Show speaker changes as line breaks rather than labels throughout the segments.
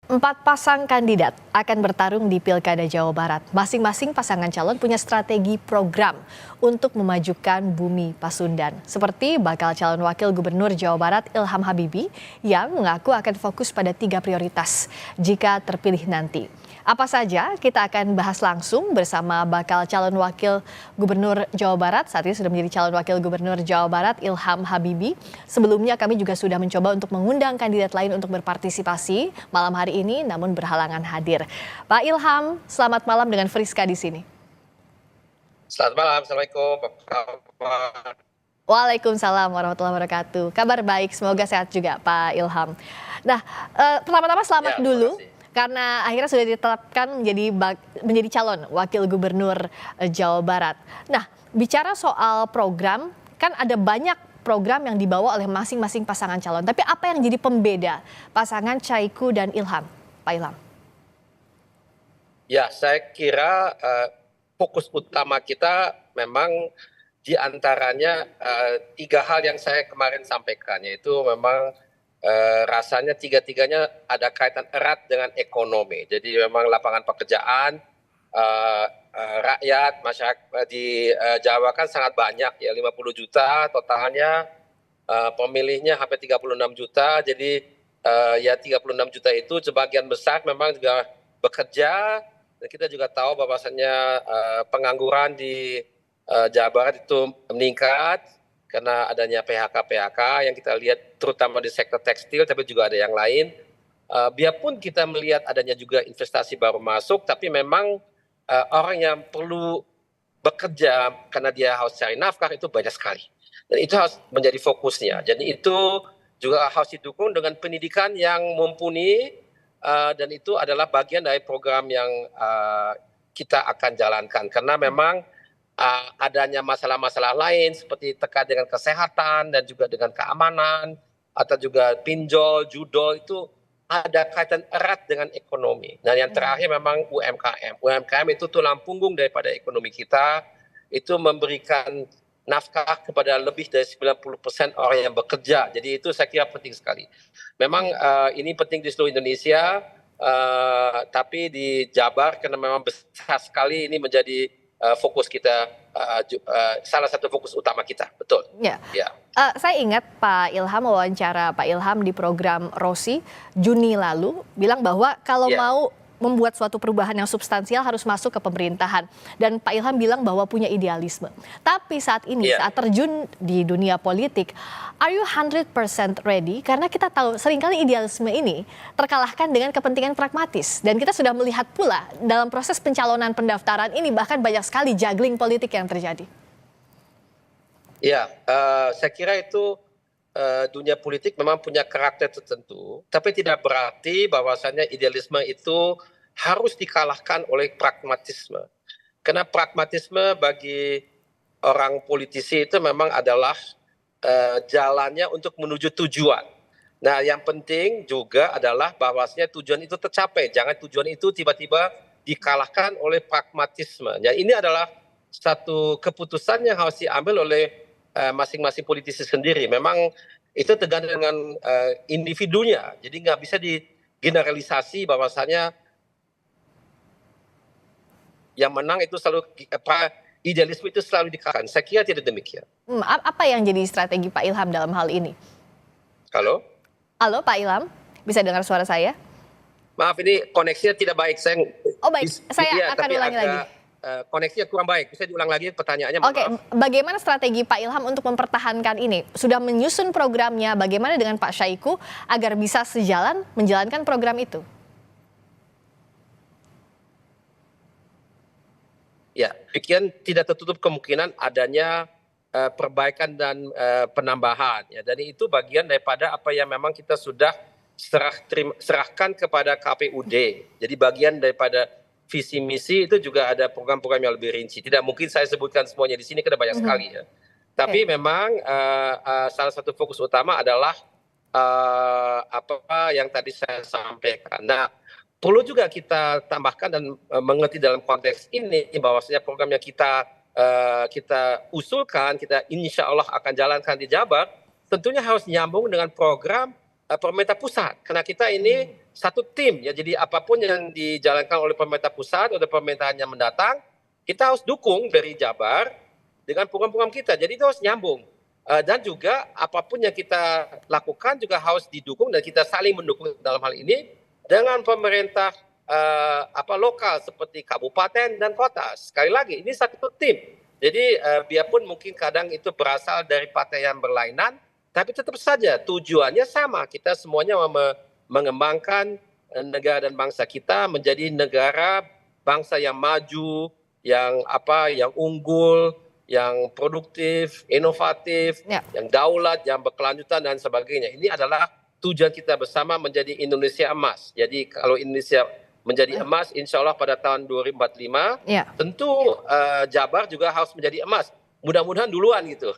Empat pasang kandidat akan bertarung di Pilkada Jawa Barat. Masing-masing pasangan calon punya strategi program untuk memajukan bumi Pasundan. Seperti bakal calon wakil gubernur Jawa Barat Ilham Habibie yang mengaku akan fokus pada 3 prioritas jika terpilih nanti. Apa saja kita akan bahas langsung bersama bakal calon wakil gubernur Jawa Barat. Saat ini sudah menjadi calon wakil gubernur Jawa Barat Ilham Habibie. Sebelumnya kami juga sudah mencoba untuk mengundang kandidat lain untuk berpartisipasi malam hari ini namun berhalangan hadir. Pak Ilham, selamat malam dengan Friska di sini.
Selamat malam, Assalamualaikum. Apa
Waalaikumsalam warahmatullahi wabarakatuh. Kabar baik, semoga sehat juga Pak Ilham. Nah, pertama-tama selamat dulu. Karena akhirnya sudah ditetapkan menjadi calon wakil gubernur Jawa Barat. Nah, bicara soal program, kan ada banyak program yang dibawa oleh masing-masing pasangan calon. Tapi apa yang jadi pembeda pasangan Syahiku dan Ilham, Pak Ilham?
Ya, saya kira fokus utama kita memang diantaranya 3 hal yang saya kemarin sampaikan, yaitu memang rasanya tiga-tiganya ada kaitan erat dengan ekonomi. Jadi memang lapangan pekerjaan, rakyat, masyarakat di Jawa kan sangat banyak ya, 50 juta totalnya, pemilihnya hampir 36 juta. Jadi ya 36 juta itu sebagian besar memang juga bekerja, dan kita juga tahu bahwasannya pengangguran di Jawa Barat itu meningkat karena adanya PHK yang kita lihat terutama di sektor tekstil, tapi juga ada yang lain. Biarpun kita melihat adanya juga investasi baru masuk, tapi memang orang yang perlu bekerja karena dia harus cari nafkah itu banyak sekali. Dan itu harus menjadi fokusnya. Jadi itu juga harus didukung dengan pendidikan yang mumpuni, dan itu adalah bagian dari program yang kita akan jalankan. Karena memang adanya masalah-masalah lain seperti terkait dengan kesehatan dan juga dengan keamanan atau juga pinjol, judol itu ada kaitan erat dengan ekonomi. Nah, yang terakhir memang UMKM. UMKM itu tulang punggung daripada ekonomi kita, itu memberikan nafkah kepada lebih dari 90% orang yang bekerja. Jadi itu saya kira penting sekali. Memang ini penting di seluruh Indonesia, tapi di Jabar karena memang besar sekali ini menjadi fokus kita, salah satu fokus utama kita, betul.
Ya.
Ya.
Saya ingat Pak Ilham wawancara Pak Ilham di program Rosi Juni lalu bilang bahwa kalau mau membuat suatu perubahan yang substansial harus masuk ke pemerintahan. Dan Pak Ilham bilang bahwa punya idealisme. Tapi saat ini, saat terjun di dunia politik, are you 100% ready? Karena kita tahu seringkali idealisme ini terkalahkan dengan kepentingan pragmatis. Dan kita sudah melihat pula dalam proses pencalonan pendaftaran ini bahkan banyak sekali juggling politik yang terjadi.
Ya, saya kira itu dunia politik memang punya karakter tertentu, tapi tidak berarti bahwasannya idealisme itu harus dikalahkan oleh pragmatisme. Karena pragmatisme bagi orang politisi itu memang adalah jalannya untuk menuju tujuan. Nah, yang penting juga adalah bahwasanya tujuan itu tercapai, jangan tujuan itu tiba-tiba dikalahkan oleh pragmatisme. Ya, ini adalah satu keputusan yang harus diambil oleh masing-masing politisi sendiri. Memang itu tergantung dengan individunya. Jadi nggak bisa digeneralisasi bahwasanya yang menang itu selalu idealisme itu selalu dikalahkan. Saya kira tidak demikian.
Apa yang jadi strategi Pak Ilham dalam hal ini?
Halo?
Halo Pak Ilham, bisa dengar suara saya?
Maaf, ini koneksinya tidak baik.
Oh baik, saya akan ulangi lagi.
Koneksinya kurang baik. Bisa diulang lagi pertanyaannya?
Oke, bagaimana strategi Pak Ilham untuk mempertahankan ini? Sudah menyusun programnya, bagaimana dengan Pak Syahiku agar bisa sejalan menjalankan program itu?
Ya, demikian tidak tertutup kemungkinan adanya perbaikan dan penambahan. Ya, dan itu bagian daripada apa yang memang kita sudah serahkan kepada KPUD. Jadi bagian daripada visi misi itu juga ada program-program yang lebih rinci. Tidak mungkin saya sebutkan semuanya di sini karena banyak sekali ya. Tapi memang salah satu fokus utama adalah apa yang tadi saya sampaikan. Nah, perlu juga kita tambahkan dan mengerti dalam konteks ini bahwasanya program yang kita usulkan, kita insya Allah akan jalankan di Jabar, tentunya harus nyambung dengan program pemerintah pusat, karena kita ini satu tim ya, jadi apapun yang dijalankan oleh pemerintah pusat atau pemerintahan yang mendatang, kita harus dukung dari Jabar dengan program-program kita, jadi itu harus nyambung. Dan juga apapun yang kita lakukan juga harus didukung dan kita saling mendukung dalam hal ini dengan pemerintah lokal seperti kabupaten dan kota. Sekali lagi ini satu tim. Jadi biarpun mungkin kadang itu berasal dari partai yang berlainan, tapi tetap saja tujuannya sama. Kita semuanya mengembangkan negara dan bangsa kita menjadi negara bangsa yang maju, yang unggul, yang produktif, inovatif, yang daulat, yang berkelanjutan dan sebagainya. Ini adalah tujuan kita bersama menjadi Indonesia emas. Jadi kalau Indonesia menjadi emas, insya Allah pada tahun 2045, tentu Jabar juga harus menjadi emas. Mudah-mudahan duluan gitu.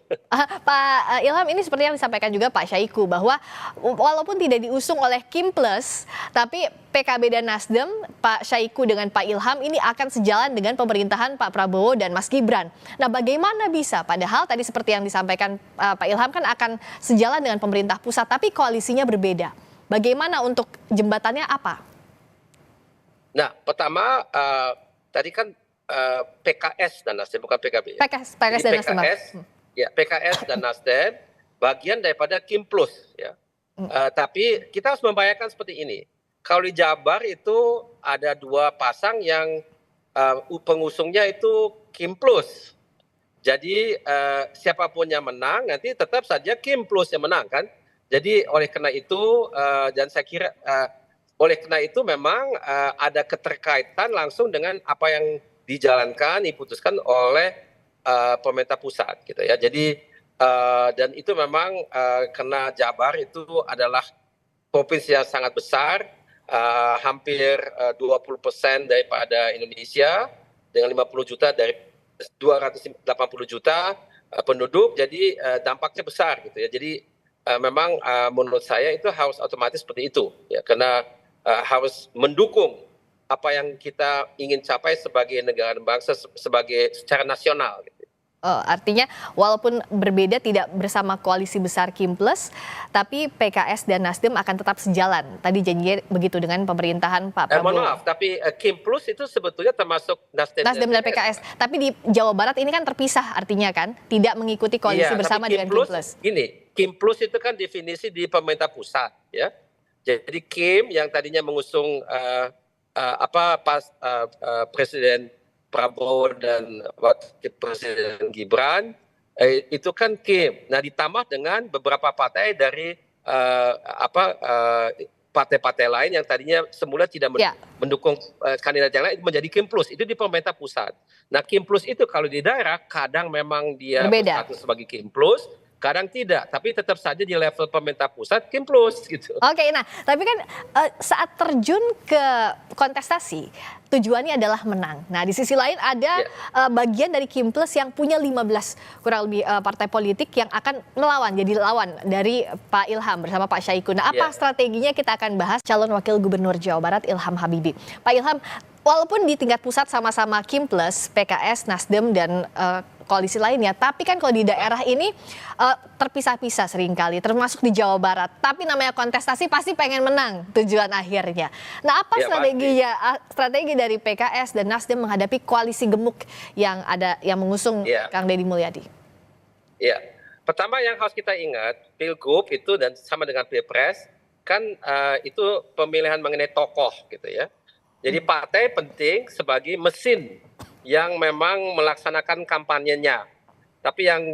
Pak Ilham, ini seperti yang disampaikan juga Pak Syahiku bahwa walaupun tidak diusung oleh Kim Plus, tapi PKB dan Nasdem, Pak Syahiku dengan Pak Ilham ini akan sejalan dengan pemerintahan Pak Prabowo dan Mas Gibran. Nah, bagaimana bisa? Padahal tadi seperti yang disampaikan Pak Ilham kan akan sejalan dengan pemerintah pusat, tapi koalisinya berbeda. Bagaimana untuk jembatannya apa?
Nah, pertama tadi kan PKS dan Nasdem, bukan PKB.
PKS dan Nasdem.
Ya, PKS dan Nasdem bagian daripada Kim Plus. Ya. Tapi kita harus membayangkan seperti ini. Kalau di Jabar itu ada dua pasang yang pengusungnya itu Kim Plus. Jadi siapapun yang menang nanti tetap saja Kim Plus yang menang kan. Jadi oleh karena itu dan saya kira oleh karena itu memang ada keterkaitan langsung dengan apa yang dijalankan, diputuskan oleh pemerintah pusat gitu ya. Jadi dan itu memang karena Jabar itu adalah provinsi yang sangat besar, hampir 20% daripada Indonesia dengan 50 juta dari 280 juta penduduk, jadi dampaknya besar gitu ya. Jadi memang menurut saya itu harus otomatis seperti itu ya, karena harus mendukung apa yang kita ingin capai sebagai negara dan bangsa sebagai secara nasional. Gitu.
Oh, artinya walaupun berbeda tidak bersama koalisi besar Kim Plus, tapi PKS dan Nasdem akan tetap sejalan. Tadi janjinya begitu dengan pemerintahan Pak Prabowo.
Mohon maaf, tapi Kim Plus itu sebetulnya termasuk
Nasdem dan PKS. Tapi di Jawa Barat ini kan terpisah artinya kan, tidak mengikuti koalisi bersama dengan Kim Plus.
Gini, Kim Plus itu kan definisi di pemerintah pusat, ya. Jadi Kim yang tadinya mengusung Presiden Prabowo dan Wakil Presiden Gibran itu kan Kim. Nah, ditambah dengan beberapa partai dari partai-partai lain yang tadinya semula tidak mendukung kandidat yang lain menjadi Kim Plus. Itu di pemerintah pusat. Nah, Kim Plus itu kalau di daerah kadang memang dia berstatus sebagai Kim Plus, kadang tidak, tapi tetap saja di level pemerintah pusat Kim Plus gitu.
Oke, nah tapi kan saat terjun ke kontestasi tujuannya adalah menang. Nah di sisi lain ada bagian dari Kim Plus yang punya 15 kurang lebih partai politik yang akan melawan, jadi lawan dari Pak Ilham bersama Pak Syahiku. Nah apa strateginya kita akan bahas calon wakil gubernur Jawa Barat Ilham Habibie. Pak Ilham, walaupun di tingkat pusat sama-sama Kim Plus, PKS, Nasdem dan koalisi lainnya, tapi kan kalau di daerah ini terpisah-pisah seringkali, termasuk di Jawa Barat. Tapi namanya kontestasi pasti pengen menang tujuan akhirnya. Nah, apa strategi dari PKS dan Nasdem menghadapi koalisi gemuk yang mengusung Kang Deddy Mulyadi?
Ya, pertama yang harus kita ingat, Pilgub itu dan sama dengan Pilpres kan itu pemilihan mengenai tokoh gitu ya. Jadi partai penting sebagai mesin yang memang melaksanakan kampanyenya, tapi yang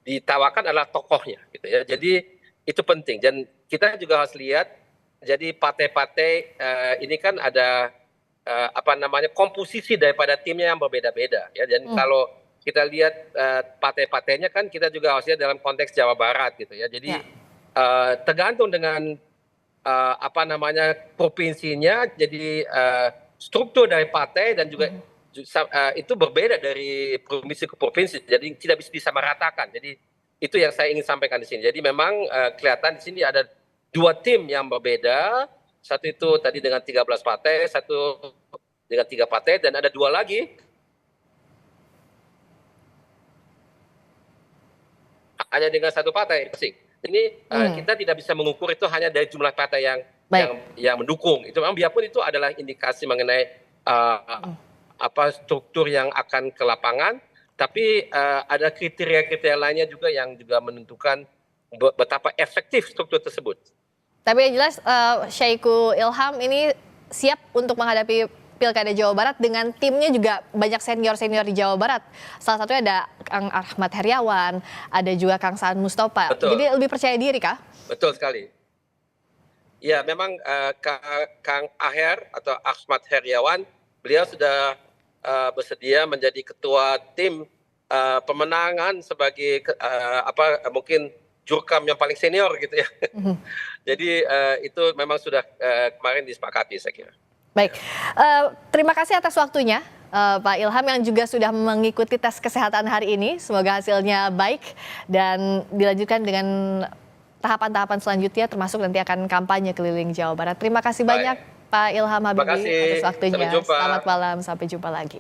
ditawarkan adalah tokohnya, gitu ya. Jadi itu penting dan kita juga harus lihat. Jadi partai-partai ini kan ada komposisi daripada timnya yang berbeda-beda, ya. Dan kalau kita lihat partai-partainya kan kita juga harus lihat dalam konteks Jawa Barat, gitu ya. Jadi tergantung dengan provinsinya, jadi struktur dari partai dan juga itu berbeda dari provinsi ke provinsi, jadi tidak bisa disamaratakan. Jadi itu yang saya ingin sampaikan di sini. Jadi memang kelihatan di sini ada dua tim yang berbeda. Satu itu tadi dengan 13 partai, satu dengan 3 partai, dan ada 2 lagi hanya dengan 1 partai. Ini kita tidak bisa mengukur itu hanya dari jumlah partai yang
Baik.
yang mendukung. Itu memang biarpun itu adalah indikasi mengenai struktur yang akan ke lapangan, tapi ada kriteria-kriteria lainnya juga yang juga menentukan betapa efektif struktur tersebut.
Tapi yang jelas Syahiku Ilham ini siap untuk menghadapi Pilkada Jawa Barat dengan timnya juga banyak senior-senior di Jawa Barat. Salah satunya ada Kang Ahmad Heriawan, ada juga Kang Saan Mustafa.
Betul.
Jadi lebih percaya diri kah?
Betul sekali. Ya memang Kang Aher atau Ahmad Heriawan, beliau sudah bersedia menjadi ketua tim pemenangan sebagai mungkin jurkam yang paling senior gitu ya. Jadi itu memang sudah kemarin disepakati saya kira.
Baik, terima kasih atas waktunya Pak Ilham yang juga sudah mengikuti tes kesehatan hari ini. Semoga hasilnya baik dan dilanjutkan dengan tahapan-tahapan selanjutnya termasuk nanti akan kampanye keliling Jawa Barat. Terima kasih banyak Pak Ilham Habibie atas waktunya.
Selamat
Selamat malam, sampai jumpa lagi.